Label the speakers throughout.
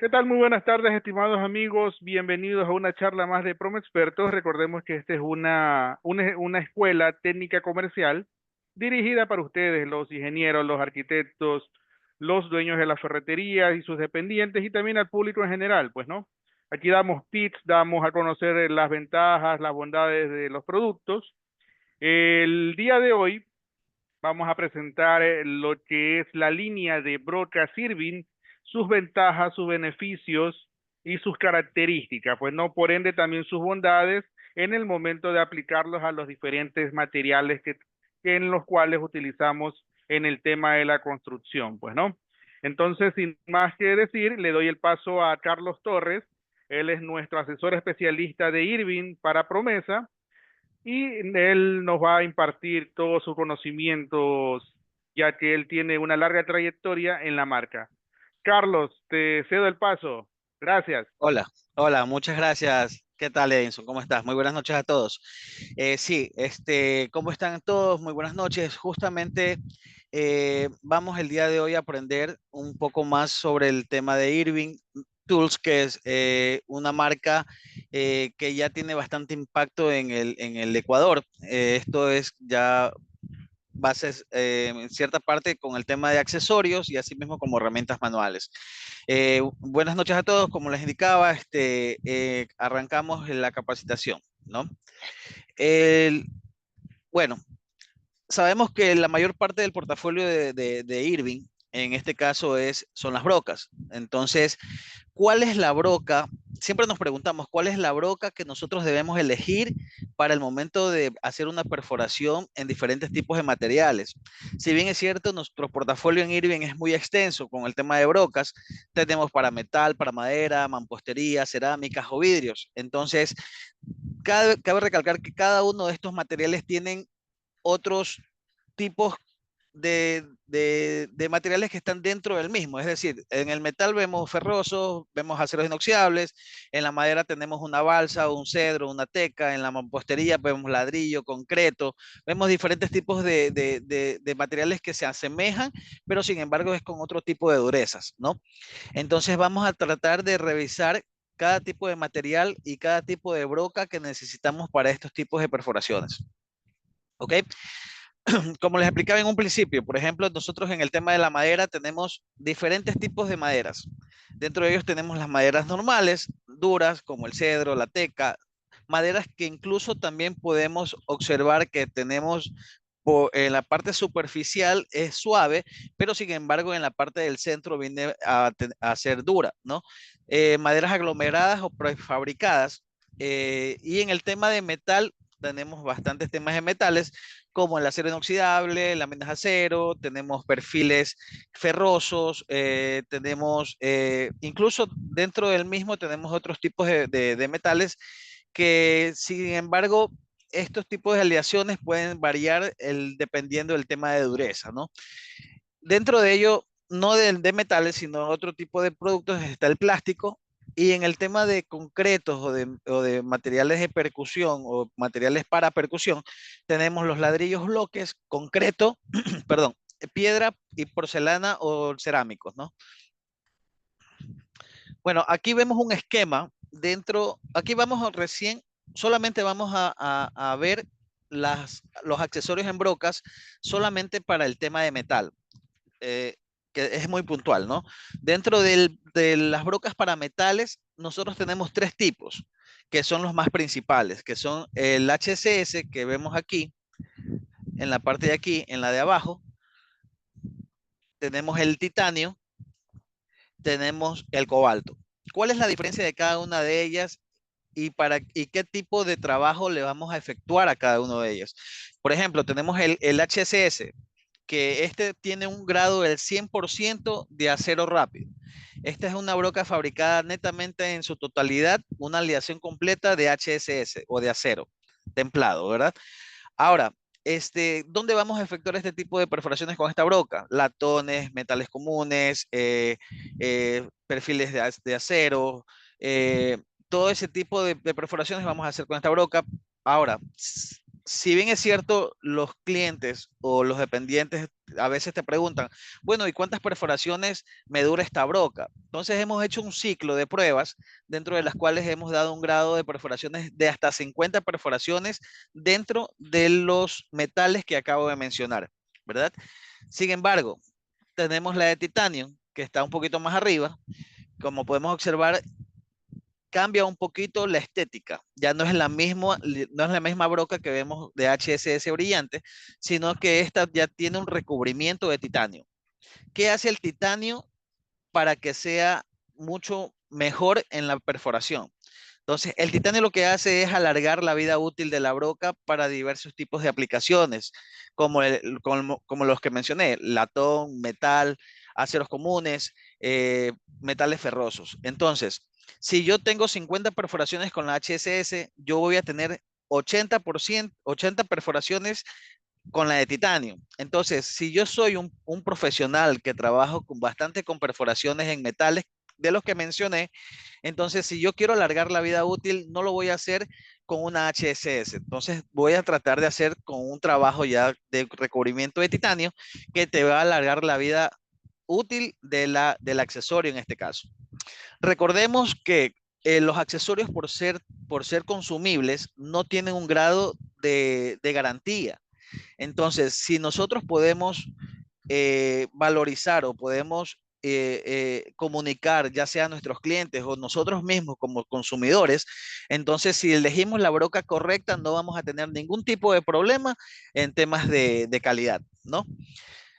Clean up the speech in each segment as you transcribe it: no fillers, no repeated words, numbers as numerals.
Speaker 1: ¿Qué tal? Muy buenas tardes, estimados amigos. Bienvenidos a una charla más de Promo Expertos. Recordemos que esta es una escuela técnica comercial dirigida para ustedes, los ingenieros, los arquitectos, los dueños de las ferreterías y sus dependientes y también al público en general, pues, ¿no? Aquí damos tips, damos a conocer las ventajas, las bondades de los productos. El día de hoy vamos a presentar lo que es la línea de Brocas Irving, sus ventajas, sus beneficios y sus características, pues no, por ende también sus bondades en el momento de aplicarlos a los diferentes materiales en los cuales utilizamos en el tema de la construcción, pues no. Entonces, sin más que decir, le doy el paso a Carlos Torres. Él es nuestro asesor especialista de Irving para Promesa y él nos va a impartir todos sus conocimientos, ya que él tiene una larga trayectoria en la marca. Carlos, te cedo el paso. Gracias.
Speaker 2: Hola, hola, muchas gracias. ¿Qué tal, Edinson? ¿Cómo estás? Muy buenas noches a todos. Sí, ¿cómo están todos? Muy buenas noches. Justamente vamos el día de hoy a aprender un poco más sobre el tema de Irving Tools, que es una marca que ya tiene bastante impacto en el Ecuador. Esto es ya bases en cierta parte con el tema de accesorios y asimismo como herramientas manuales. Buenas noches a todos, como les indicaba, arrancamos la capacitación, ¿no? El- bueno, sabemos que la mayor parte del portafolio de Irving, en este caso, son las brocas. Entonces, ¿cuál es la broca? Siempre nos preguntamos, ¿cuál es la broca que nosotros debemos elegir para el momento de hacer una perforación en diferentes tipos de materiales? Si bien es cierto, nuestro portafolio en Irving es muy extenso con el tema de brocas, tenemos para metal, para madera, mampostería, cerámicas o vidrios. Entonces, cabe recalcar que cada uno de estos materiales tienen otros tipos de materiales que están dentro del mismo. Es decir, en el metal vemos ferrosos, vemos aceros inoxidables, en la madera tenemos una balsa, un cedro, una teca, en la mampostería vemos ladrillo, concreto, vemos diferentes tipos de materiales que se asemejan, pero sin embargo es con otro tipo de durezas, ¿no? Entonces vamos a tratar de revisar cada tipo de material y cada tipo de broca que necesitamos para estos tipos de perforaciones. ¿Ok? Como les explicaba en un principio, por ejemplo, nosotros en el tema de la madera tenemos diferentes tipos de maderas. Dentro de ellos tenemos las maderas normales, duras, como el cedro, la teca, maderas que incluso también podemos observar que tenemos en la parte superficial es suave, pero sin embargo en la parte del centro viene a ser dura, ¿no? Maderas aglomeradas o prefabricadas. Y en el tema de metal tenemos bastantes temas de metales como el acero inoxidable, láminas de acero, tenemos perfiles ferrosos, tenemos incluso dentro del mismo tenemos otros tipos de metales que sin embargo estos tipos de aleaciones pueden variar dependiendo del tema de dureza, ¿no? Dentro de ello, no de metales, sino otro tipo de productos está el plástico. Y en el tema de concretos o de materiales de percusión o materiales para percusión, tenemos los ladrillos bloques, concreto, perdón, piedra y porcelana o cerámicos, ¿no? Bueno, aquí vemos un esquema dentro, aquí vamos recién, solamente vamos a ver los accesorios en brocas solamente para el tema de metal, eh, que es muy puntual, ¿no? Dentro de las brocas para metales, nosotros tenemos tres tipos, que son los más principales, que son el HCS que vemos aquí, en la parte de aquí, en la de abajo, tenemos el titanio, tenemos el cobalto. ¿Cuál es la diferencia de cada una de ellas y qué tipo de trabajo le vamos a efectuar a cada uno de ellos? Por ejemplo, tenemos el HCS, que este tiene un grado del 100% de acero rápido. Esta es una broca fabricada netamente en su totalidad, una aleación completa de HSS o de acero templado, ¿verdad? Ahora, ¿dónde vamos a efectuar este tipo de perforaciones con esta broca? Latones, metales comunes, perfiles de acero, todo ese tipo de perforaciones vamos a hacer con esta broca. Ahora, si bien es cierto, los clientes o los dependientes a veces te preguntan, bueno, ¿y cuántas perforaciones me dura esta broca? Entonces hemos hecho un ciclo de pruebas dentro de las cuales hemos dado un grado de perforaciones de hasta 50 perforaciones dentro de los metales que acabo de mencionar, ¿verdad? Sin embargo, tenemos la de titanio, que está un poquito más arriba. Como podemos observar, cambia un poquito la estética. Ya no es no es la misma broca que vemos de HSS brillante, sino que esta ya tiene un recubrimiento de titanio. ¿Qué hace el titanio para que sea mucho mejor en la perforación? Entonces, el titanio lo que hace es alargar la vida útil de la broca para diversos tipos de aplicaciones, como los que mencioné, latón, metal, aceros comunes, metales ferrosos. Entonces, si yo tengo 50 perforaciones con la HSS, yo voy a tener 80%, 80 perforaciones con la de titanio. Entonces, si yo soy un profesional que trabajo bastante con perforaciones en metales de los que mencioné, entonces si yo quiero alargar la vida útil, no lo voy a hacer con una HSS. Entonces voy a tratar de hacer con un trabajo ya de recubrimiento de titanio que te va a alargar la vida útil del accesorio en este caso. Recordemos que los accesorios por ser consumibles no tienen un grado de garantía. Entonces, si nosotros podemos valorizar o podemos comunicar, ya sea a nuestros clientes o nosotros mismos como consumidores, entonces si elegimos la broca correcta, no vamos a tener ningún tipo de problema en temas de calidad, ¿no?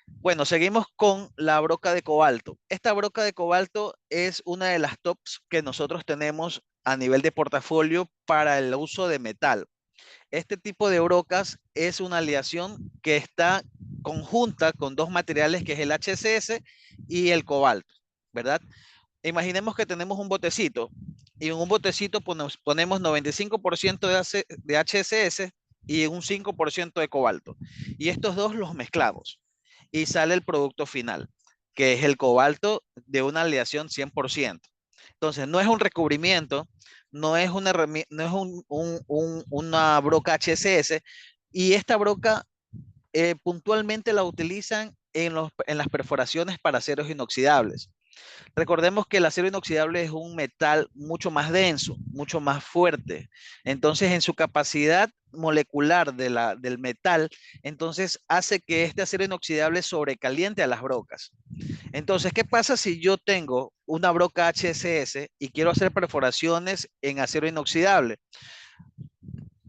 Speaker 2: Bueno, seguimos con la broca de cobalto. Esta broca de cobalto es una de las tops que nosotros tenemos a nivel de portafolio para el uso de metal. Este tipo de brocas es una aleación que está conjunta con dos materiales que es el HCS y el cobalto, ¿verdad? Imaginemos que tenemos un botecito y en un botecito ponemos 95% de HCS y un 5% de cobalto. Y estos dos los mezclamos y sale el producto final, que es el cobalto de una aleación 100%. Entonces, no es un recubrimiento, no es no es una broca HCS, y esta broca puntualmente la utilizan en las perforaciones para aceros inoxidables. Recordemos que el acero inoxidable es un metal mucho más denso, mucho más fuerte. Entonces, en su capacidad molecular del metal, entonces hace que este acero inoxidable sobrecaliente a las brocas. Entonces, ¿qué pasa si yo tengo una broca HSS y quiero hacer perforaciones en acero inoxidable?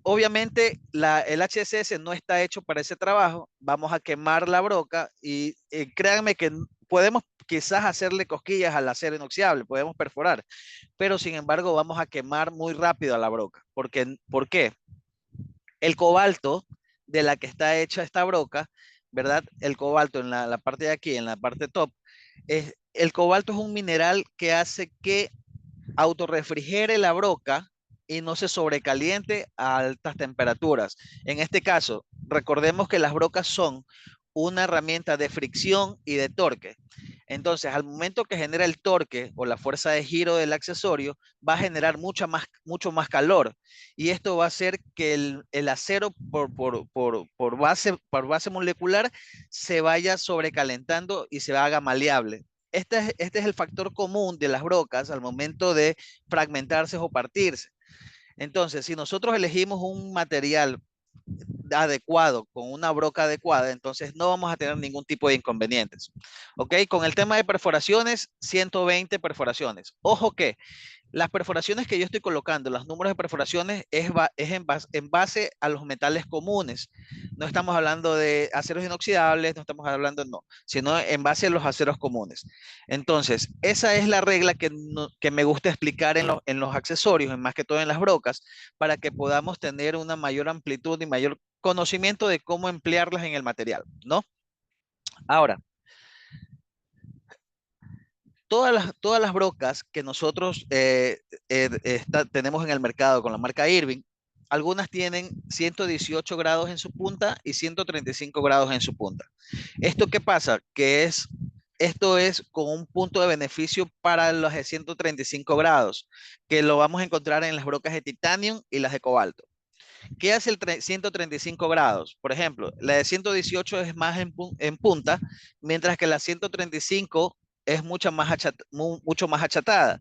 Speaker 2: Obviamente el HSS no está hecho para ese trabajo, vamos a quemar la broca y créanme que podemos quizás hacerle cosquillas al acero inoxidable, podemos perforar, pero sin embargo vamos a quemar muy rápido a la broca. ¿Por qué? El cobalto de la que está hecha esta broca, ¿verdad? El cobalto en la parte de aquí, en la parte top, el cobalto es un mineral que hace que autorrefrigere la broca y no se sobrecaliente a altas temperaturas. En este caso, recordemos que las brocas son una herramienta de fricción y de torque. Entonces, al momento que genera el torque o la fuerza de giro del accesorio, va a generar mucho más calor. Y esto va a hacer que el acero por base molecular se vaya sobrecalentando y se haga maleable. Este es el factor común de las brocas al momento de fragmentarse o partirse. Entonces, si nosotros elegimos un material adecuado, con una broca adecuada, entonces no vamos a tener ningún tipo de inconvenientes. ¿Ok? Con el tema de perforaciones, 120 perforaciones. Ojo que las perforaciones que yo estoy colocando, los números de perforaciones, es en base a los metales comunes. No estamos hablando de aceros inoxidables, no estamos hablando, no, sino en base a los aceros comunes. Entonces, esa es la regla que me gusta explicar en los accesorios, en más que todo en las brocas, para que podamos tener una mayor amplitud y mayor conocimiento de cómo emplearlas en el material, ¿no? Ahora, todas las brocas que nosotros tenemos en el mercado con la marca Irving, algunas tienen 118 grados en su punta y 135 grados en su punta. ¿Esto qué pasa? Esto es con un punto de beneficio para los de 135 grados, que lo vamos a encontrar en las brocas de titanio y las de cobalto. ¿Qué hace el 135 grados? Por ejemplo, la de 118 es más en punta, mientras que la 135 es mucho más achatada.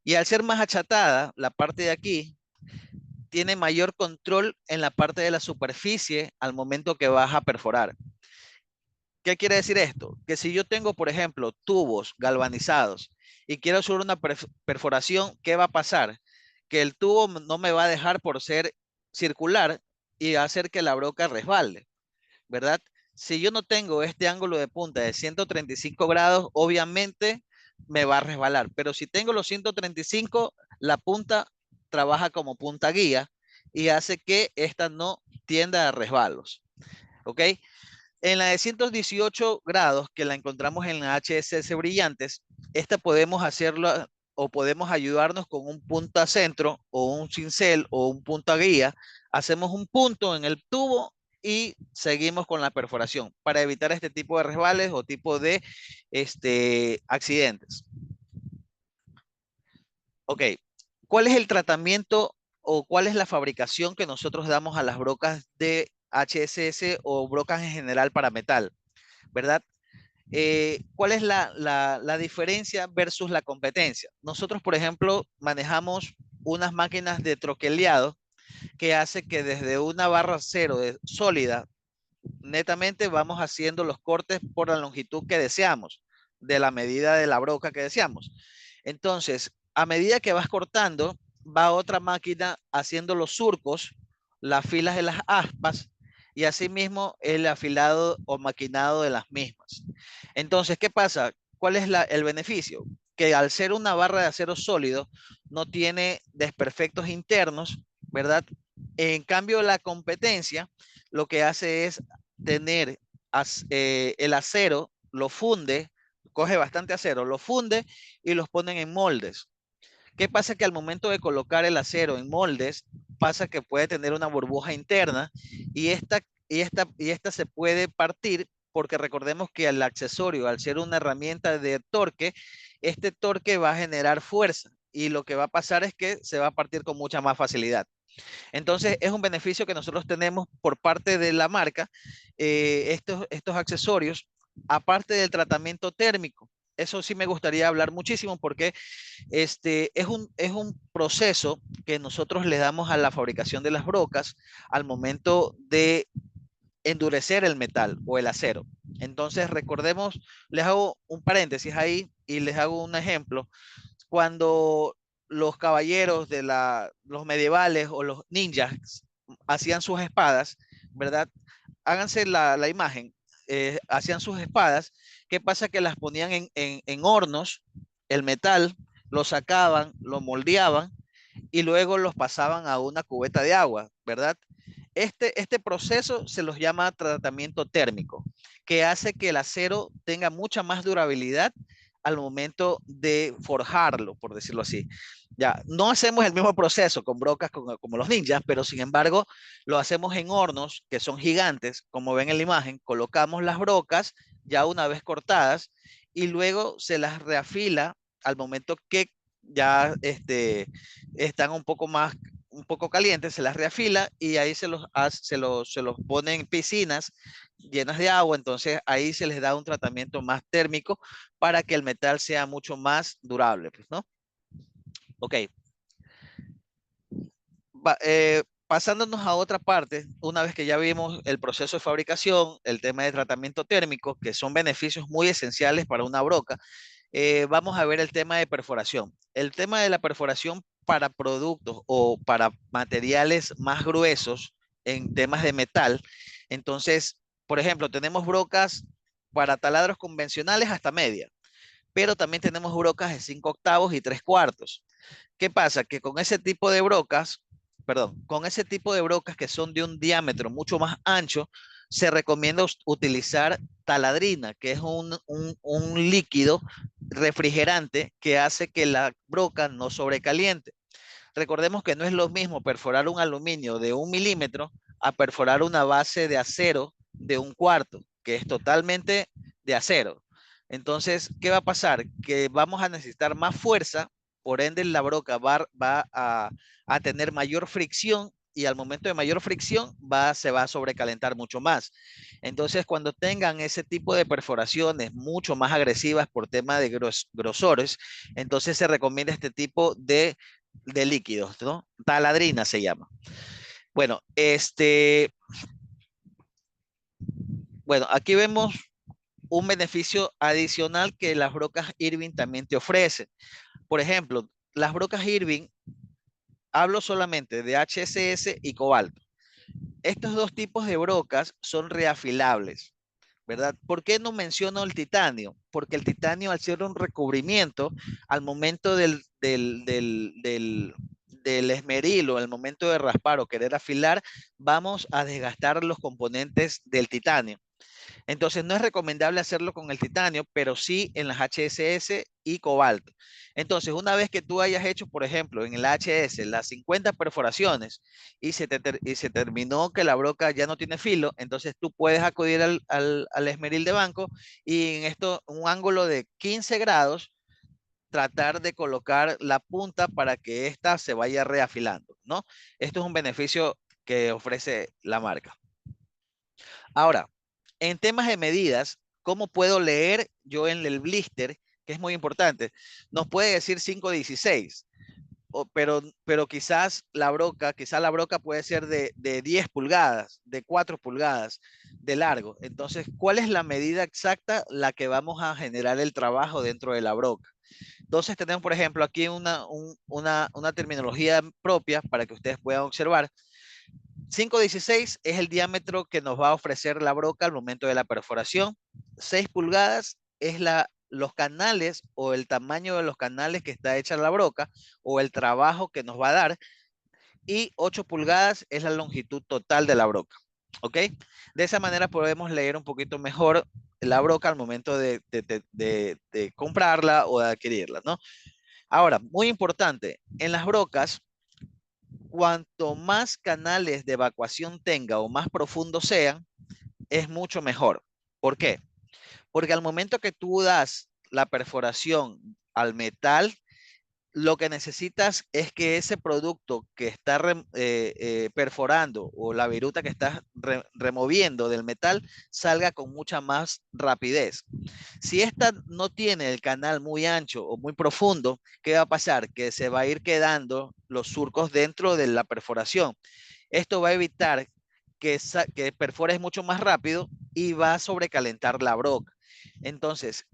Speaker 2: Y al ser más achatada, la parte de aquí tiene mayor control en la parte de la superficie al momento que vas a perforar. ¿Qué quiere decir esto? Que si yo tengo, por ejemplo, tubos galvanizados y quiero hacer una perforación, ¿qué va a pasar? Que el tubo no me va a dejar por ser circular y va a hacer que la broca resbale, ¿verdad? Si yo no tengo este ángulo de punta de 135 grados, obviamente me va a resbalar, pero si tengo los 135, la punta trabaja como punta guía y hace que esta no tienda a resbalos, ¿ok? En la de 118 grados, que la encontramos en la HSS brillantes, esta podemos hacerlo o podemos ayudarnos con un punta centro o un cincel o un punta guía. Hacemos un punto en el tubo y seguimos con la perforación para evitar este tipo de resbales o tipo de accidentes. Ok, ¿cuál es el tratamiento o cuál es la fabricación que nosotros damos a las brocas de HSS o brocas en general para metal? ¿Verdad? ¿Cuál es la diferencia versus la competencia? Nosotros, por ejemplo, manejamos unas máquinas de troqueleado que hace que desde una barra cero sólida, netamente vamos haciendo los cortes por la longitud que deseamos, de la medida de la broca que deseamos. Entonces, a medida que vas cortando, va otra máquina haciendo los surcos, las filas de las aspas y asimismo el afilado o maquinado de las mismas. Entonces, ¿qué pasa? ¿Cuál es el beneficio? Que al ser una barra de acero sólido, no tiene desperfectos internos, ¿verdad? En cambio, la competencia lo que hace es tener el acero, lo funde, coge bastante acero, lo funde y los ponen en moldes. ¿Qué pasa? Que al momento de colocar el acero en moldes, pasa que puede tener una burbuja interna y esta se puede partir porque recordemos que el accesorio, al ser una herramienta de torque, este torque va a generar fuerza y lo que va a pasar es que se va a partir con mucha más facilidad. Entonces, es un beneficio que nosotros tenemos por parte de la marca, estos accesorios, aparte del tratamiento térmico. Eso sí me gustaría hablar muchísimo porque es un proceso que nosotros le damos a la fabricación de las brocas al momento de endurecer el metal o el acero. Entonces, recordemos, les hago un paréntesis ahí y les hago un ejemplo. Cuando los caballeros los medievales o los ninjas hacían sus espadas, ¿verdad? Háganse la imagen, hacían sus espadas, ¿qué pasa? Que las ponían en hornos, el metal, lo sacaban, lo moldeaban y luego los pasaban a una cubeta de agua, ¿verdad? Este proceso se los llama tratamiento térmico, que hace que el acero tenga mucha más durabilidad al momento de forjarlo, por decirlo así. Ya, no hacemos el mismo proceso con brocas como los ninjas, pero sin embargo lo hacemos en hornos que son gigantes, como ven en la imagen, colocamos las brocas ya una vez cortadas y luego se las reafila al momento que ya están un poco calientes, se las reafila y ahí se los pone en piscinas llenas de agua, entonces ahí se les da un tratamiento más térmico para que el metal sea mucho más durable, pues, ¿no? Ok, pasándonos a otra parte, una vez que ya vimos el proceso de fabricación, el tema de tratamiento térmico, que son beneficios muy esenciales para una broca, vamos a ver el tema de perforación. El tema de la perforación para productos o para materiales más gruesos en temas de metal. Entonces, por ejemplo, tenemos brocas para taladros convencionales hasta media, pero también tenemos brocas de 5 octavos y 3 cuartos. ¿Qué pasa? Que con ese tipo de brocas, perdón, con ese tipo de brocas que son de un diámetro mucho más ancho, se recomienda utilizar taladrina, que es un líquido refrigerante que hace que la broca no sobrecaliente. Recordemos que no es lo mismo perforar un aluminio de 1 milímetro a perforar una base de acero de 1 cuarto, que es totalmente de acero. Entonces, ¿qué va a pasar? Que vamos a necesitar más fuerza, por ende la broca va a tener mayor fricción y al momento de mayor fricción se va a sobrecalentar mucho más. Entonces, cuando tengan ese tipo de perforaciones mucho más agresivas por tema de grosores, entonces se recomienda este tipo de líquidos, ¿no? Taladrina se llama. Bueno, bueno, aquí vemos un beneficio adicional que las brocas Irving también te ofrecen. Por ejemplo, las brocas Irving, hablo solamente de HSS y cobalto. Estos dos tipos de brocas son reafilables, ¿verdad? ¿Por qué no menciono el titanio? Porque el titanio, al ser un recubrimiento, al momento del esmeril o al momento de raspar o querer afilar, vamos a desgastar los componentes del titanio. Entonces, no es recomendable hacerlo con el titanio, pero sí en las HSS y cobalto. Entonces, una vez que tú hayas hecho, por ejemplo, en el HS las 50 perforaciones y se terminó que la broca ya no tiene filo, entonces tú puedes acudir al esmeril de banco y en esto, un ángulo de 15 grados, tratar de colocar la punta para que ésta se vaya reafilando, ¿no? Esto es un beneficio que ofrece la marca. Ahora, en temas de medidas, ¿cómo puedo leer yo en el blister? Que es muy importante. Nos puede decir 5.16, pero quizás la broca puede ser de 10 pulgadas, de 4 pulgadas de largo. Entonces, ¿cuál es la medida exacta la que vamos a generar el trabajo dentro de la broca? Entonces, tenemos, por ejemplo, aquí una terminología propia para que ustedes puedan observar. 5.16 es el diámetro que nos va a ofrecer la broca al momento de la perforación. 6 pulgadas es los canales o el tamaño de los canales que está hecha la broca o el trabajo que nos va a dar. Y 8 pulgadas es la longitud total de la broca. ¿Ok? De esa manera podemos leer un poquito mejor la broca al momento de comprarla o de adquirirla, ¿no? Ahora, muy importante, en las brocas, cuanto más canales de evacuación tenga o más profundos sean, es mucho mejor. ¿Por qué? Porque al momento que tú das la perforación al metal, lo que necesitas es que ese producto que está perforando o la viruta que estás removiendo del metal salga con mucha más rapidez. Si esta no tiene el canal muy ancho o muy profundo, ¿qué va a pasar? Que se va a ir quedando los surcos dentro de la perforación. Esto va a evitar que perfores mucho más rápido y va a sobrecalentar la broca. Entonces,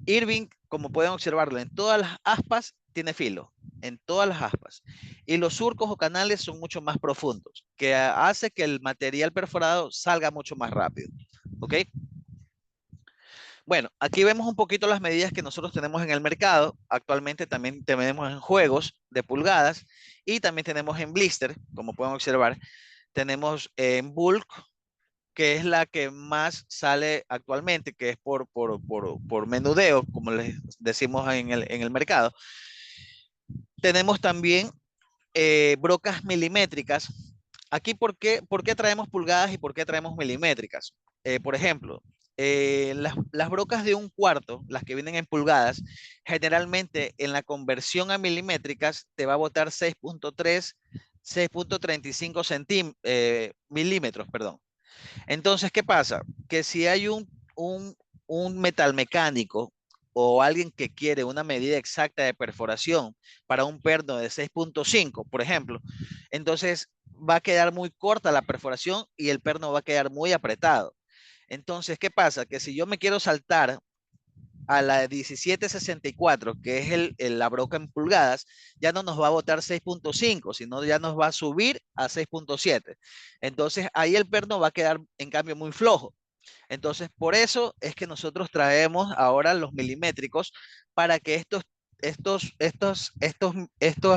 Speaker 2: Irving, como pueden observarlo, en todas las aspas tiene filo, en todas las aspas. Y los surcos o canales son mucho más profundos, que hace que el material perforado salga mucho más rápido. ¿Ok? Bueno, aquí vemos un poquito las medidas que nosotros tenemos en el mercado. Actualmente también tenemos en juegos de pulgadas y también tenemos en blister, como pueden observar. Tenemos en bulk, que es la que más sale actualmente, que es por menudeo, como les decimos en el mercado. Tenemos también brocas milimétricas. Aquí, ¿por qué traemos pulgadas y por qué traemos milimétricas? Por ejemplo, las brocas de 1/4, las que vienen en pulgadas, generalmente en la conversión a milimétricas te va a botar 6.3, 6.35 milímetros, perdón. Entonces, ¿qué pasa? Que si hay un metalmecánico o alguien que quiere una medida exacta de perforación para un perno de 6.5, por ejemplo, entonces va a quedar muy corta la perforación y el perno va a quedar muy apretado. Entonces, ¿qué pasa? Que si yo me quiero saltar a la 1764, que es la broca en pulgadas, ya no nos va a botar 6.5, sino ya nos va a subir a 6.7. Entonces ahí el perno va a quedar en cambio muy flojo. Entonces por eso es que nosotros traemos ahora los milimétricos para que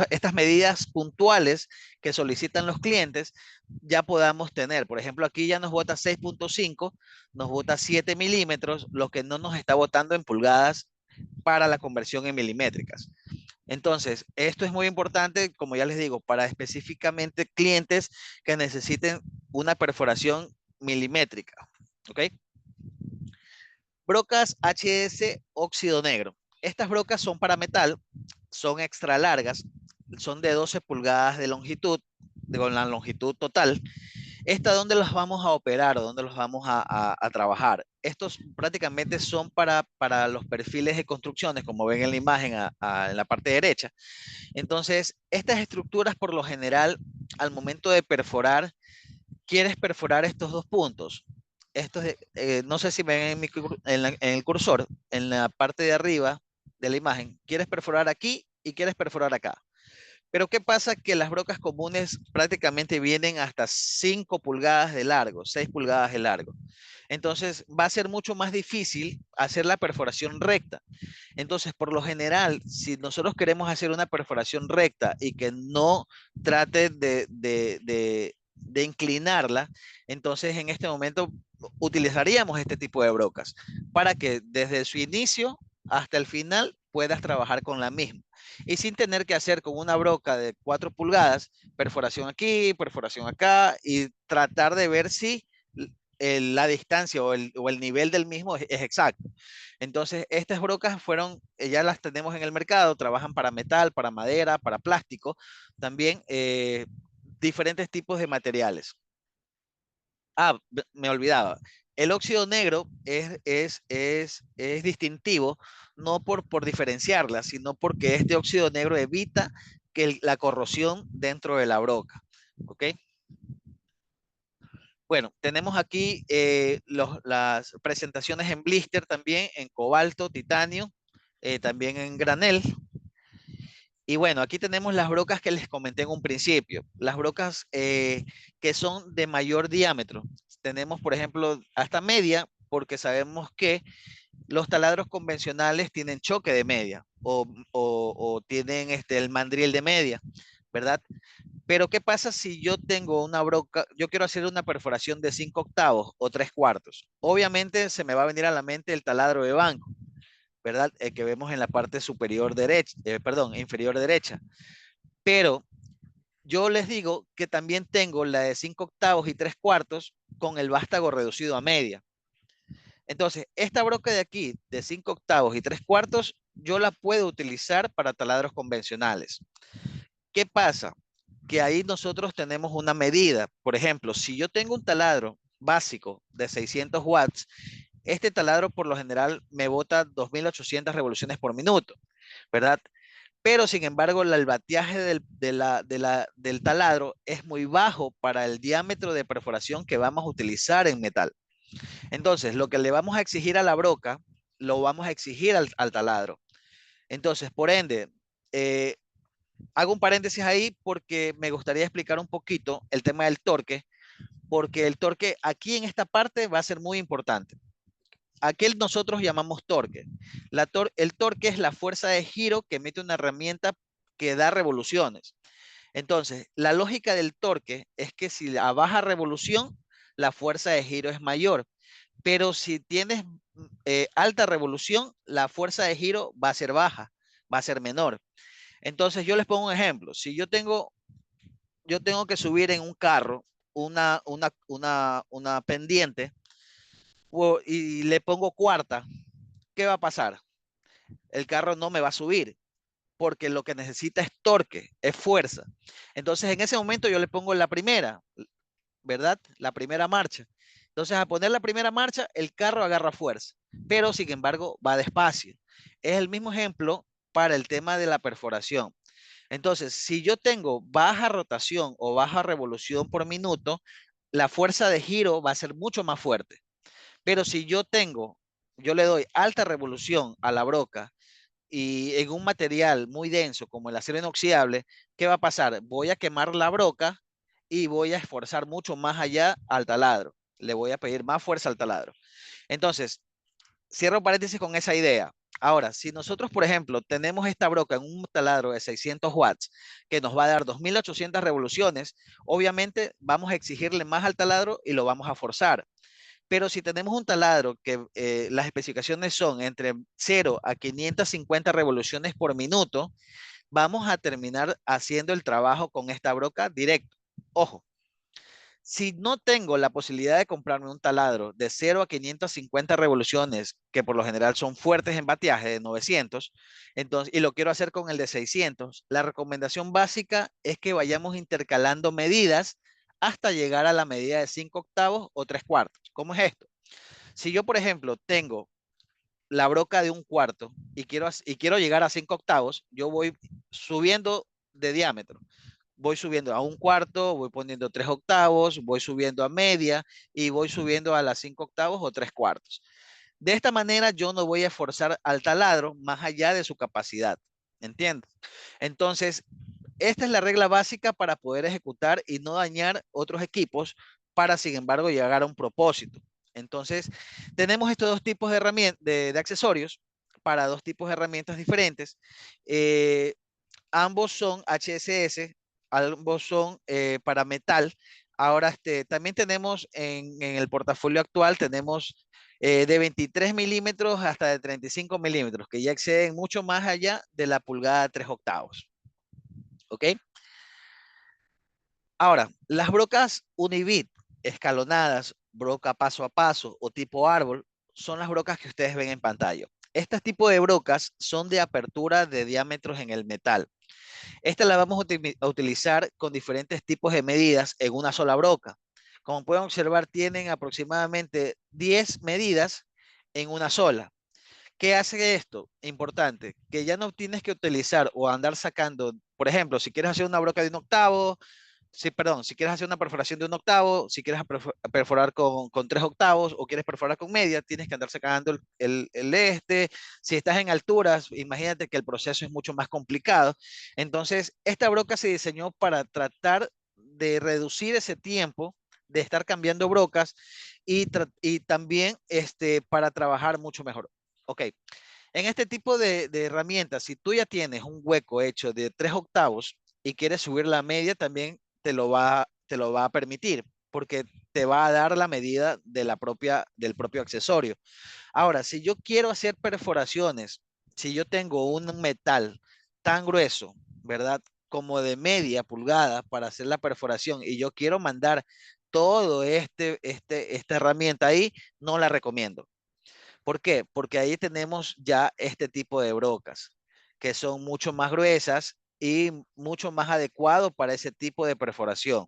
Speaker 2: estas medidas puntuales que solicitan los clientes ya podamos tener. Por ejemplo, aquí ya nos bota 6.5, nos bota 7 milímetros, lo que no nos está botando en pulgadas para la conversión en milimétricas. Entonces, esto es muy importante, como ya les digo, para específicamente clientes que necesiten una perforación milimétrica. ¿Ok? Brocas HS óxido negro. Estas brocas son para metal, son extra largas, son de 12 pulgadas de longitud con la longitud total. ¿Esta dónde las vamos a operar o dónde los vamos a trabajar? Estos prácticamente son para los perfiles de construcciones, como ven en la imagen en la parte derecha. Entonces, estas estructuras por lo general, al momento de perforar, quieres perforar estos dos puntos. No sé si ven en el cursor, en la parte de arriba de la imagen, quieres perforar aquí y quieres perforar acá. Pero ¿qué pasa? Que las brocas comunes prácticamente vienen hasta 5 pulgadas de largo, 6 pulgadas de largo. Entonces va a ser mucho más difícil hacer la perforación recta. Entonces, por lo general, si nosotros queremos hacer una perforación recta y que no trate de inclinarla, entonces en este momento utilizaríamos este tipo de brocas para que desde su inicio hasta el final puedas trabajar con la misma y sin tener que hacer con una broca de 4 pulgadas, perforación aquí, perforación acá y tratar de ver si la distancia o el nivel del mismo es exacto. Entonces, estas brocas fueron, ya las tenemos en el mercado, trabajan para metal, para madera, para plástico, también diferentes tipos de materiales. Ah, me olvidaba. El óxido negro es distintivo no por diferenciarla, sino porque este óxido negro evita que la corrosión dentro de la broca. ¿Ok? Bueno, tenemos aquí las presentaciones en blister también, en cobalto, titanio, también en granel. Y bueno, aquí tenemos las brocas que les comenté en un principio, las brocas que son de mayor diámetro. Tenemos, por ejemplo, hasta media, porque sabemos que los taladros convencionales tienen choque de media o tienen el mandril de media, ¿verdad? Pero ¿qué pasa si yo tengo una broca, yo quiero hacer una perforación de 5 octavos o 3 cuartos? Obviamente se me va a venir a la mente el taladro de banco, ¿verdad? El que vemos en la parte superior derecha, perdón, inferior derecha. Pero yo les digo que también tengo la de 5 octavos y 3 cuartos con el vástago reducido a media. Entonces, esta broca de aquí, de 5 octavos y 3 cuartos, yo la puedo utilizar para taladros convencionales. ¿Qué pasa? Que ahí nosotros tenemos una medida. Por ejemplo, si yo tengo un taladro básico de 600 watts, este taladro por lo general me bota 2.800 revoluciones por minuto, ¿verdad? Pero sin embargo, el bateaje del taladro es muy bajo para el diámetro de perforación que vamos a utilizar en metal. Entonces, lo que le vamos a exigir a la broca, lo vamos a exigir al taladro. Entonces, por ende, eh, hago un paréntesis ahí porque me gustaría explicar un poquito el tema del torque, porque el torque aquí en esta parte va a ser muy importante. Aquel nosotros llamamos torque. El torque es la fuerza de giro que emite una herramienta que da revoluciones. Entonces, la lógica del torque es que si a baja revolución, la fuerza de giro es mayor. Pero si tienes alta revolución, la fuerza de giro va a ser baja, va a ser menor. Entonces, yo les pongo un ejemplo. Si yo tengo que subir en un carro una pendiente y le pongo cuarta, ¿qué va a pasar? El carro no me va a subir porque lo que necesita es torque, es fuerza. Entonces, en ese momento yo le pongo la primera, ¿verdad? La primera marcha. Entonces, a poner la primera marcha, el carro agarra fuerza, pero sin embargo va despacio. Es el mismo ejemplo para el tema de la perforación. Entonces, si yo tengo baja rotación o baja revolución por minuto, la fuerza de giro va a ser mucho más fuerte. Pero si yo le doy alta revolución a la broca y en un material muy denso como el acero inoxidable, ¿qué va a pasar? Voy a quemar la broca y voy a esforzar mucho más allá al taladro. Le voy a pedir más fuerza al taladro. Entonces, cierro paréntesis con esa idea. Ahora, si nosotros, por ejemplo, tenemos esta broca en un taladro de 600 watts que nos va a dar 2.800 revoluciones, obviamente vamos a exigirle más al taladro y lo vamos a forzar. Pero si tenemos un taladro que las especificaciones son entre 0 a 550 revoluciones por minuto, vamos a terminar haciendo el trabajo con esta broca directo. Ojo, Si no tengo la posibilidad de comprarme un taladro de 0 a 550 revoluciones, que por lo general son fuertes en bateaje de 900, entonces, y lo quiero hacer con el de 600, la recomendación básica es que vayamos intercalando medidas hasta llegar a la medida de 5 octavos o 3 cuartos. ¿Cómo es esto? Si yo, por ejemplo, tengo la broca de un cuarto y quiero llegar a 5 octavos, yo voy subiendo de diámetro. Voy subiendo a un cuarto, voy poniendo 3 octavos, voy subiendo a media y voy subiendo a las 5 octavos o 3 cuartos. De esta manera yo no voy a forzar al taladro más allá de su capacidad. ¿Entiendes? Entonces, esta es la regla básica para poder ejecutar y no dañar otros equipos para, sin embargo, llegar a un propósito. Entonces, tenemos estos dos tipos de herramientas, de accesorios para dos tipos de herramientas diferentes. Eh, Ambos son HSS, ambos son para metal. Ahora, también tenemos en el portafolio actual, tenemos de 23 milímetros hasta de 35 milímetros, que ya exceden mucho más allá de la pulgada 3 octavos. ¿Ok? Ahora, las brocas Unibit, escalonadas, broca paso a paso o tipo árbol, son las brocas que ustedes ven en pantalla. Este tipo de brocas son de apertura de diámetros en el metal. Esta la vamos a utilizar con diferentes tipos de medidas en una sola broca. Como pueden observar, tienen aproximadamente 10 medidas en una sola. ¿Qué hace esto? Importante, que ya no tienes que utilizar o andar sacando, por ejemplo, si quieres hacer una broca de un octavo, sí, perdón, si quieres hacer una perforación de un octavo, si quieres perforar con 3 octavos o quieres perforar con media, tienes que andar sacando Si estás en alturas, imagínate que el proceso es mucho más complicado. Entonces, esta broca se diseñó para tratar de reducir ese tiempo de estar cambiando brocas y también para trabajar mucho mejor. Ok, en este tipo de herramientas, si tú ya tienes un hueco hecho de 3 octavos y quieres subir la media, también te lo va a permitir, porque te va a dar la medida de del propio accesorio. Ahora, si yo quiero hacer perforaciones, si yo tengo un metal tan grueso, ¿verdad? Como de media pulgada para hacer la perforación y yo quiero mandar todo esta herramienta ahí, no la recomiendo. ¿Por qué? Porque ahí tenemos ya este tipo de brocas que son mucho más gruesas y mucho más adecuado para ese tipo de perforación,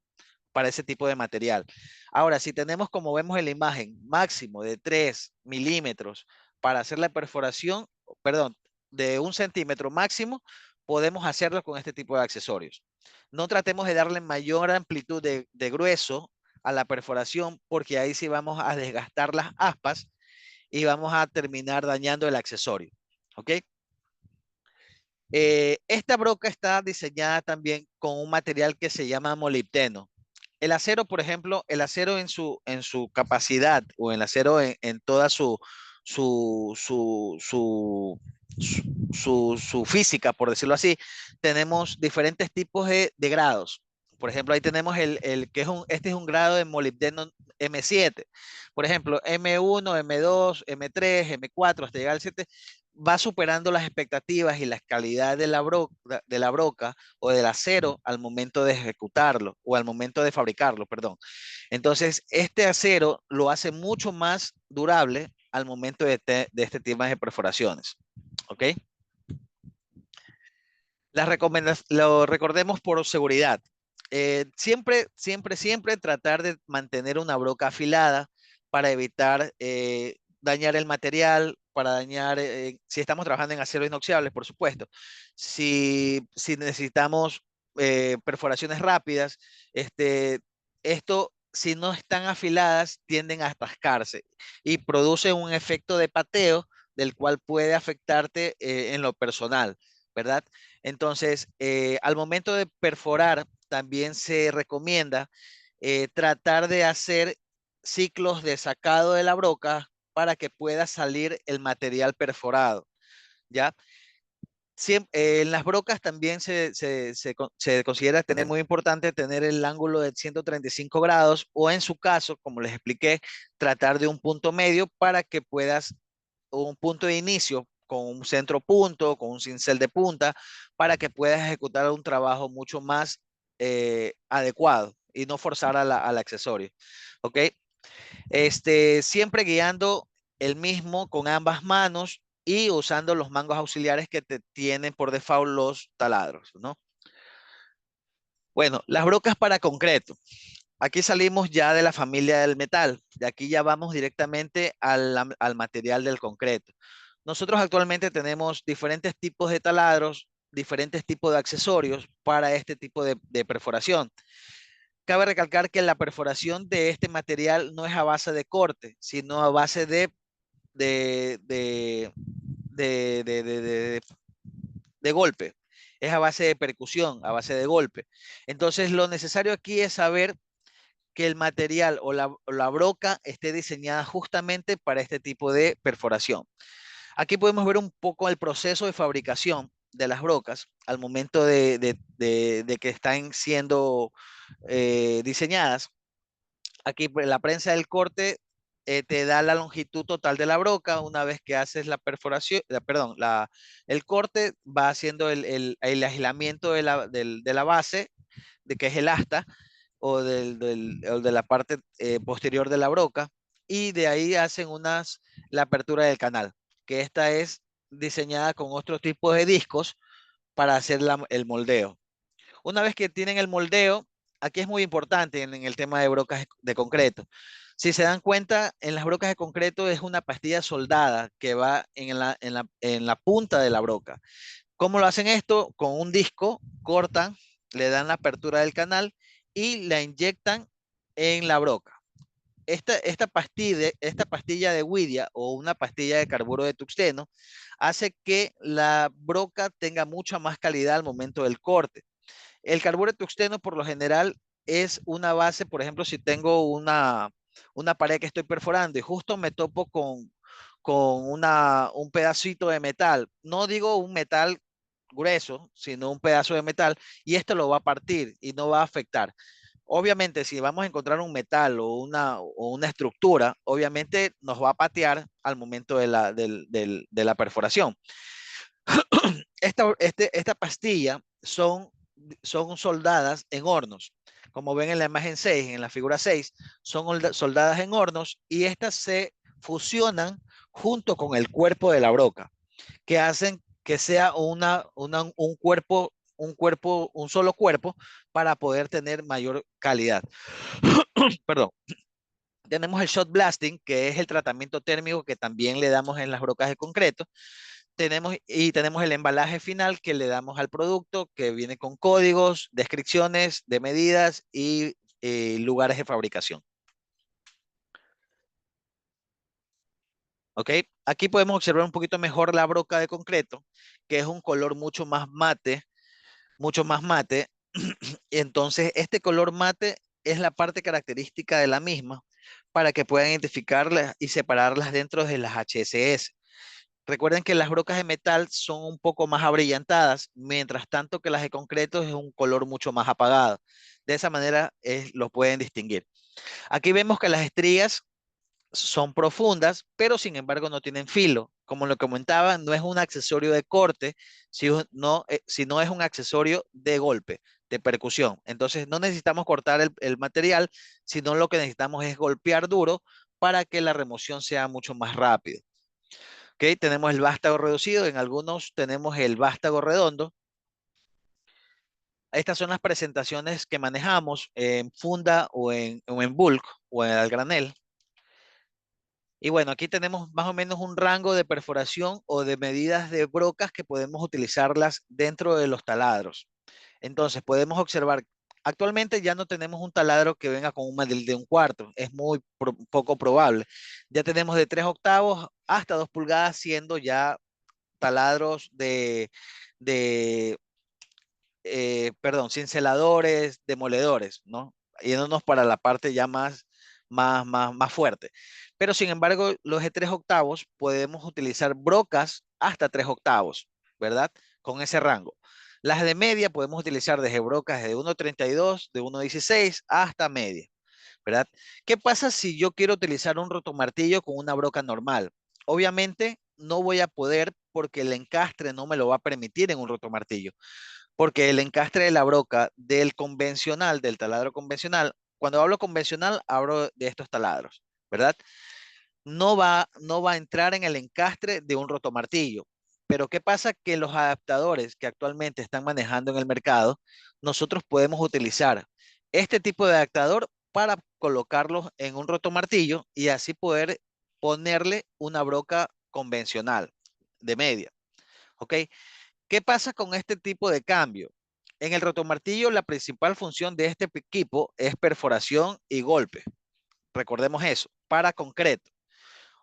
Speaker 2: para ese tipo de material. Ahora, si tenemos, como vemos en la imagen, máximo de 3 milímetros para hacer la perforación, perdón, de 1 centímetro máximo, podemos hacerlo con este tipo de accesorios. No tratemos de darle mayor amplitud de grueso a la perforación porque ahí sí vamos a desgastar las aspas y vamos a terminar dañando el accesorio. ¿Ok? Esta broca está diseñada también con un material que se llama molibdeno. El acero, por ejemplo, el acero en su capacidad o el acero en toda su, su, su, su física, por decirlo así, tenemos diferentes tipos de grados. Por ejemplo, ahí tenemos el que es este es un grado de molibdeno M7. Por ejemplo, M1, M2, M3, M4, hasta llegar al 7, va superando las expectativas y la calidad de la broca o del acero al momento de ejecutarlo o al momento de fabricarlo, perdón. Entonces, este acero lo hace mucho más durable al momento de este tipo de perforaciones. ¿Ok? Lo recordemos por seguridad. Siempre tratar de mantener una broca afilada para evitar dañar el material, para dañar, si estamos trabajando en acero inoxidable, por supuesto. Si necesitamos perforaciones rápidas, si no están afiladas, tienden a atascarse y producen un efecto de pateo del cual puede afectarte en lo personal, ¿verdad? Entonces, al momento de perforar, también se recomienda tratar de hacer ciclos de sacado de la broca para que pueda salir el material perforado, ¿ya? En las brocas también se considera tener muy importante tener el ángulo de 135 grados o en su caso, como les expliqué, tratar de un punto medio para que puedas un punto de inicio con un centro punto, con un cincel de punta, para que puedas ejecutar un trabajo mucho más adecuado y no forzar al accesorio. ¿Ok? Siempre guiando el mismo con ambas manos y usando los mangos auxiliares que te tienen por default los taladros, ¿no? Bueno, las brocas para concreto. Aquí salimos ya de la familia del metal, de aquí ya vamos directamente al material del concreto. Nosotros actualmente tenemos diferentes tipos de taladros, diferentes tipos de accesorios para este tipo de perforación. Cabe recalcar que la perforación de este material no es a base de corte, sino a base de, de, de, de, de, de, de golpe. Es a base de percusión, a base de golpe. Entonces, lo necesario aquí es saber que el material o la broca esté diseñada justamente para este tipo de perforación. Aquí podemos ver un poco el proceso de fabricación de las brocas al momento de que están siendo diseñadas. Aquí pues, la prensa del corte te da la longitud total de la broca. Una vez que haces la perforación, perdón, el corte va haciendo el aislamiento de la base, de que es el asta, o de la parte posterior de la broca, y de ahí hacen la apertura del canal, que esta es diseñada con otro tipo de discos para hacer el moldeo. Una vez que tienen el moldeo, aquí es muy importante en el tema de brocas de concreto. Si se dan cuenta, en las brocas de concreto es una pastilla soldada que va en la punta de la broca. ¿Cómo lo hacen esto? Con un disco, cortan, le dan la apertura del canal y la inyectan en la broca. Esta pastilla de Widia o una pastilla de carburo de tuxteno hace que la broca tenga mucha más calidad al momento del corte. El carburo de tuxteno por lo general es una base, por ejemplo, si tengo una pared que estoy perforando y justo me topo con un pedacito de metal, no digo un metal grueso, sino un pedazo de metal, y esto lo va a partir y no va a afectar. Obviamente, si vamos a encontrar un metal o una estructura, obviamente nos va a patear al momento de la perforación. Esta pastilla son soldadas en hornos. Como ven en la imagen 6, en la figura 6, son soldadas en hornos y estas se fusionan junto con el cuerpo de la broca, que hacen que sea un solo cuerpo para poder tener mayor calidad. Perdón. Tenemos el shot blasting, que es el tratamiento térmico que también le damos en las brocas de concreto. Tenemos el embalaje final que le damos al producto, que viene con códigos, descripciones de medidas y lugares de fabricación. ¿Ok? Aquí podemos observar un poquito mejor la broca de concreto, que es un color mucho más mate, mucho más mate. Entonces, este color mate es la parte característica de la misma para que puedan identificarlas y separarlas dentro de las HSS. Recuerden que las brocas de metal son un poco más abrillantadas, mientras tanto que las de concreto es un color mucho más apagado. De esa manera lo pueden distinguir. Aquí vemos que las estrías son profundas, pero sin embargo no tienen filo. Como lo comentaba, no es un accesorio de corte, sino es un accesorio de golpe, de percusión. Entonces no necesitamos cortar el material, sino lo que necesitamos es golpear duro para que la remoción sea mucho más rápida. ¿Okay? Tenemos el vástago reducido, en algunos tenemos el vástago redondo. Estas son las presentaciones que manejamos en funda o en bulk o en al granel. Y bueno, aquí tenemos más o menos un rango de perforación o de medidas de brocas que podemos utilizarlas dentro de los taladros. Entonces, podemos observar, actualmente ya no tenemos un taladro que venga con un mandil de 1/4, es muy poco probable. Ya tenemos de 3/8 hasta 2 pulgadas, siendo ya taladros de perdón, cinceladores, demoledores, ¿no? Yéndonos para la parte ya más fuerte. Pero sin embargo, los de 3/8 podemos utilizar brocas hasta 3/8, ¿verdad? Con ese rango. Las de media podemos utilizar desde brocas de 1/32, de 1/16 hasta media, ¿verdad? ¿Qué pasa si yo quiero utilizar un rotomartillo con una broca normal? Obviamente no voy a poder porque el encastre no me lo va a permitir en un rotomartillo. porque el encastre de la broca del convencional, del taladro convencional, cuando hablo convencional, hablo de estos taladros, ¿verdad? No va a entrar en el encastre de un rotomartillo. Pero ¿qué pasa? Que los adaptadores que actualmente están manejando en el mercado, nosotros podemos utilizar este tipo de adaptador para colocarlos en un rotomartillo y así poder ponerle una broca convencional de media. ¿Ok? ¿Qué pasa con este tipo de cambio? En el rotomartillo, la principal función de este equipo es perforación y golpe. Recordemos eso, para concreto.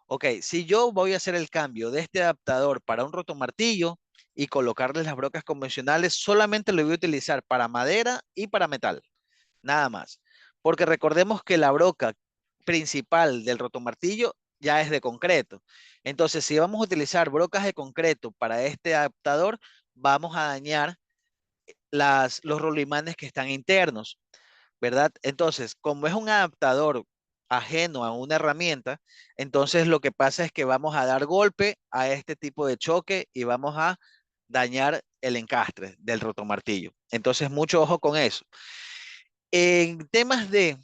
Speaker 2: Ok, si yo voy a hacer el cambio de este adaptador para un rotomartillo y colocarle las brocas convencionales, solamente lo voy a utilizar para madera y para metal, nada más. Porque recordemos que la broca principal del rotomartillo ya es de concreto. Entonces, si vamos a utilizar brocas de concreto para este adaptador, vamos a dañar los rolimanes que están internos, ¿verdad? Entonces, como es un adaptador ajeno a una herramienta, entonces lo que pasa es que vamos a dar golpe a este tipo de choque y vamos a dañar el encastre del rotomartillo. Entonces, mucho ojo con eso. En temas de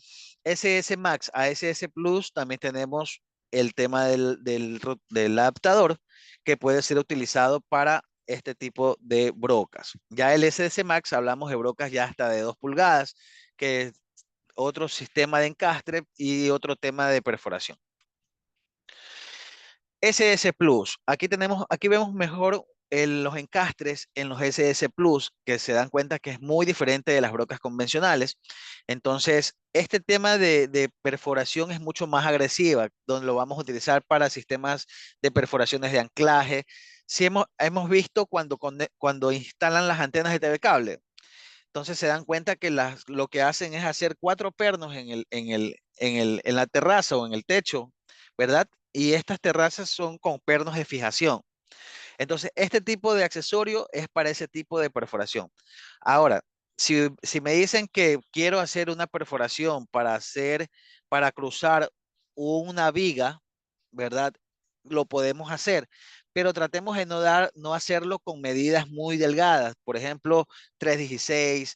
Speaker 2: SS Max a SS Plus, también tenemos el tema del adaptador que puede ser utilizado para este tipo de brocas. Ya el SS Max hablamos de brocas ya hasta de 2 pulgadas, que es otro sistema de encastre y otro tema de perforación. SS Plus, aquí vemos mejor los encastres en los SS Plus, que se dan cuenta que es muy diferente de las brocas convencionales. Entonces, este tema de perforación es mucho más agresiva, donde lo vamos a utilizar para sistemas de perforaciones de anclaje. Si hemos visto cuando instalan las antenas de TV cable, entonces se dan cuenta que lo que hacen es hacer 4 pernos en la terraza o en el techo, ¿verdad? Y estas terrazas son con pernos de fijación. Entonces, este tipo de accesorio es para ese tipo de perforación. Ahora, si me dicen que quiero hacer una perforación para cruzar una viga, ¿verdad? Lo podemos hacer, pero tratemos de no hacerlo con medidas muy delgadas. Por ejemplo, 3/16,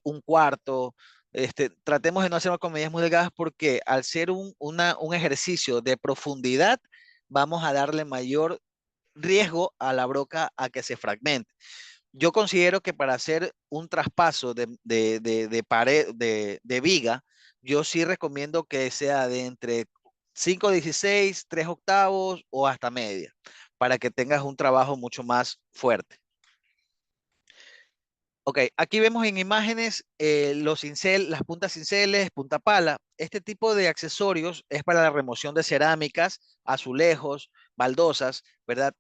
Speaker 2: un cuarto. Tratemos de no hacerlo con medidas muy delgadas porque al ser un ejercicio de profundidad, vamos a darle mayor riesgo a la broca a que se fragmente. Yo considero que para hacer un traspaso de pared, de viga, yo sí recomiendo que sea de entre 5/16, 3 octavos o hasta media, para que tengas un trabajo mucho más fuerte. Ok, aquí vemos en imágenes las puntas cinceles, punta pala. Este tipo de accesorios es para la remoción de cerámicas, azulejos, baldosas, ¿verdad?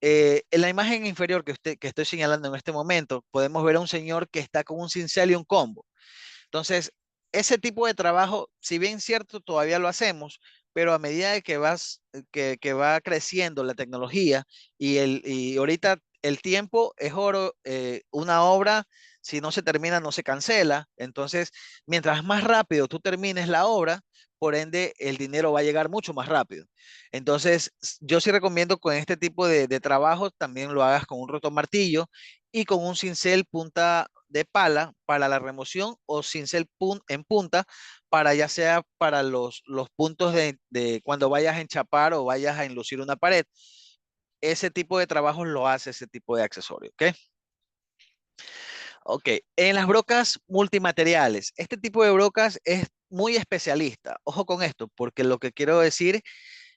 Speaker 2: En la imagen inferior que estoy señalando en este momento, podemos ver a un señor que está con un cincel y un combo. Entonces, ese tipo de trabajo, si bien cierto, todavía lo hacemos, pero a medida de que va creciendo la tecnología y ahorita el tiempo es oro, una obra, si no se termina, no se cancela. Entonces, mientras más rápido tú termines la obra, por ende, el dinero va a llegar mucho más rápido. Entonces, yo sí recomiendo con este tipo de trabajo, también lo hagas con un rotomartillo y con un cincel punta de pala para la remoción o cincel en punta para ya sea para los puntos de cuando vayas a enchapar o vayas a enlucir una pared. Ese tipo de trabajos lo hace ese tipo de accesorio, ¿ok? Ok, en las brocas multimateriales, este tipo de brocas es muy especialista. Ojo con esto, porque lo que quiero decir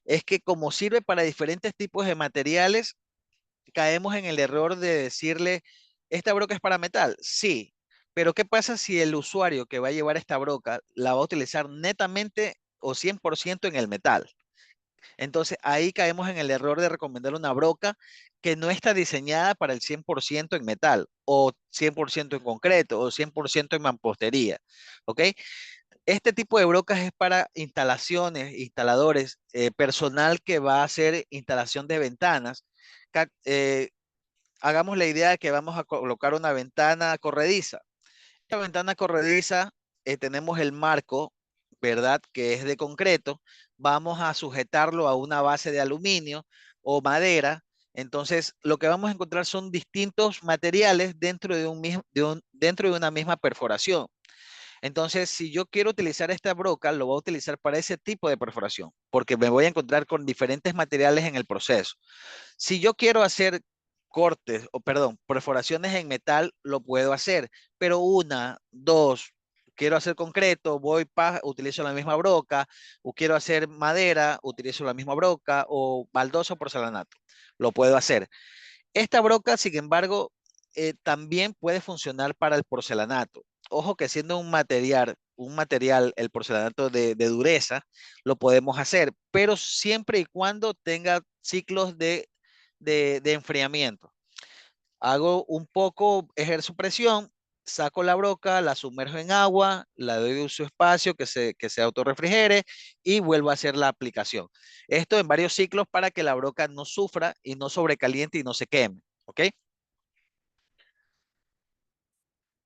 Speaker 2: es que como sirve para diferentes tipos de materiales, caemos en el error de decirle, ¿esta broca es para metal? Sí, pero ¿qué pasa si el usuario que va a llevar esta broca la va a utilizar netamente o 100% en el metal? Entonces ahí caemos en el error de recomendar una broca que no está diseñada para el 100% en metal o 100% en concreto o 100% en mampostería. ¿Ok? Este tipo de brocas es para instalaciones, instaladores, personal que va a hacer instalación de ventanas. Hagamos la idea de que vamos a colocar una ventana corrediza. Esta ventana corrediza, tenemos el marco, ¿verdad? Que es de concreto. Vamos a sujetarlo a una base de aluminio o madera Entonces, lo que vamos a encontrar son distintos materiales dentro de dentro de una misma perforación. Entonces, si yo quiero utilizar esta broca, lo voy a utilizar para ese tipo de perforación, porque me voy a encontrar con diferentes materiales en el proceso. Si yo quiero hacer cortes, o perdón, perforaciones en metal, lo puedo hacer, pero una, dos, quiero hacer concreto, utilizo la misma broca, o quiero hacer madera, utilizo la misma broca, o baldosa o porcelanato, lo puedo hacer. Esta broca, sin embargo, también puede funcionar para el porcelanato. Ojo que siendo un material, el porcelanato de dureza, lo podemos hacer, pero siempre y cuando tenga ciclos de enfriamiento. Hago un poco, ejerzo presión, saco la broca, la sumerjo en agua, la doy su espacio que se autorrefrigere y vuelvo a hacer la aplicación. Esto en varios ciclos para que la broca no sufra y no sobrecaliente y no se queme. ¿Ok?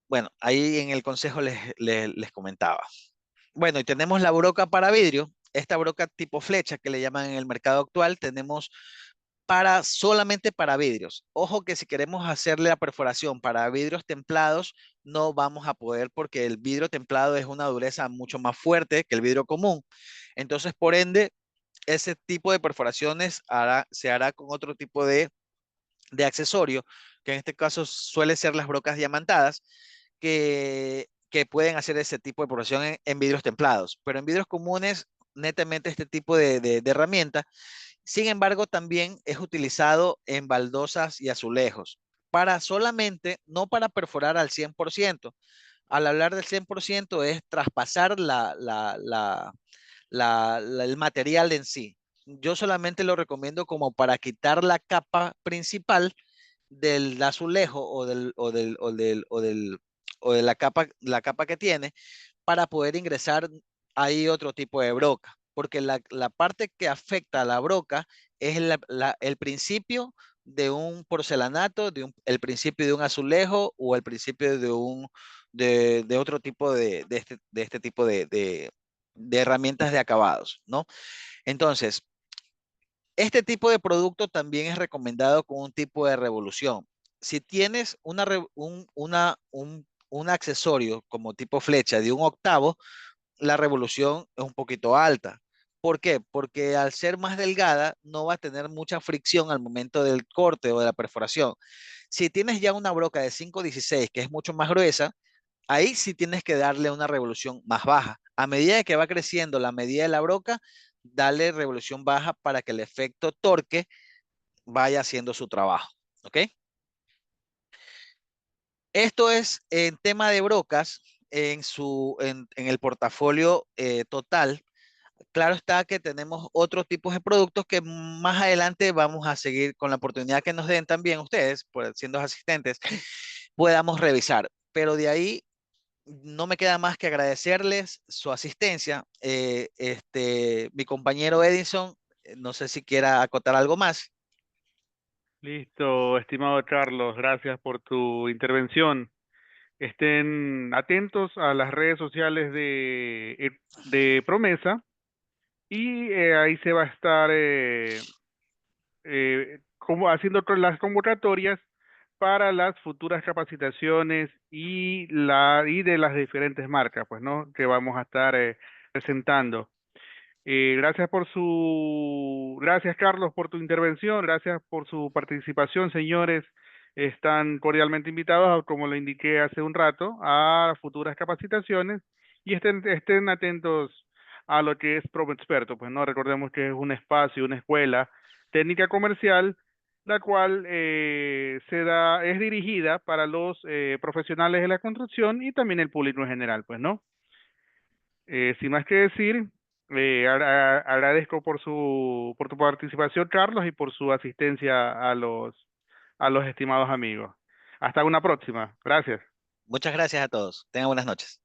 Speaker 2: Bueno, ahí en el consejo les comentaba. Bueno, y tenemos la broca para vidrio. Esta broca tipo flecha que le llaman en el mercado actual, tenemos solamente para vidrios. Ojo que si queremos hacerle la perforación para vidrios templados, no vamos a poder porque el vidrio templado es una dureza mucho más fuerte que el vidrio común. Entonces, por ende, ese tipo de perforaciones se hará con otro tipo de accesorio, que en este caso suele ser las brocas diamantadas, que pueden hacer ese tipo de perforación en vidrios templados. Pero en vidrios comunes, netamente este tipo de herramienta. Sin embargo, también es utilizado en baldosas y azulejos, para solamente, no para perforar al 100%. Al hablar del 100% es traspasar el material en sí. Yo solamente lo recomiendo como para quitar la capa principal del azulejo o de la capa que tiene para poder ingresar ahí otro tipo de broca, porque la parte que afecta a la broca es el principio de un porcelanato, el principio de un azulejo o el principio de otro tipo de este tipo de herramientas de acabados, ¿no? Entonces, este tipo de producto también es recomendado con un tipo de revolución. Si tienes un accesorio como tipo flecha de un octavo, la revolución es un poquito alta. ¿Por qué? Porque al ser más delgada no va a tener mucha fricción al momento del corte o de la perforación. Si tienes ya una broca de 5,16 que es mucho más gruesa, ahí sí tienes que darle una revolución más baja. A medida que va creciendo la medida de la broca, dale revolución baja para que el efecto torque vaya haciendo su trabajo. ¿Ok? Esto es en tema de brocas en el portafolio total. Claro está que tenemos otros tipos de productos que más adelante vamos a seguir con la oportunidad que nos den también ustedes, siendo asistentes, podamos revisar. Pero de ahí no me queda más que agradecerles su asistencia. Mi compañero Edison, no sé si quiera acotar algo más.
Speaker 1: Listo, estimado Carlos, gracias por tu intervención. Estén atentos a las redes sociales de Promesa y ahí se va a estar como haciendo las convocatorias para las futuras capacitaciones y de las diferentes marcas, pues, ¿no? Que vamos a estar presentando. Gracias Carlos por tu intervención, gracias por su participación, señores. Están cordialmente invitados, como lo indiqué hace un rato, a futuras capacitaciones y estén atentos a lo que es Promo Experto, pues no recordemos que es un espacio, una escuela técnica comercial, la cual es dirigida para los profesionales de la construcción y también el público en general, pues no. Sin más que decir, agradezco por tu participación, Carlos, y por su asistencia a los estimados amigos. Hasta una próxima. Gracias.
Speaker 2: Muchas gracias a todos. Tengan buenas noches.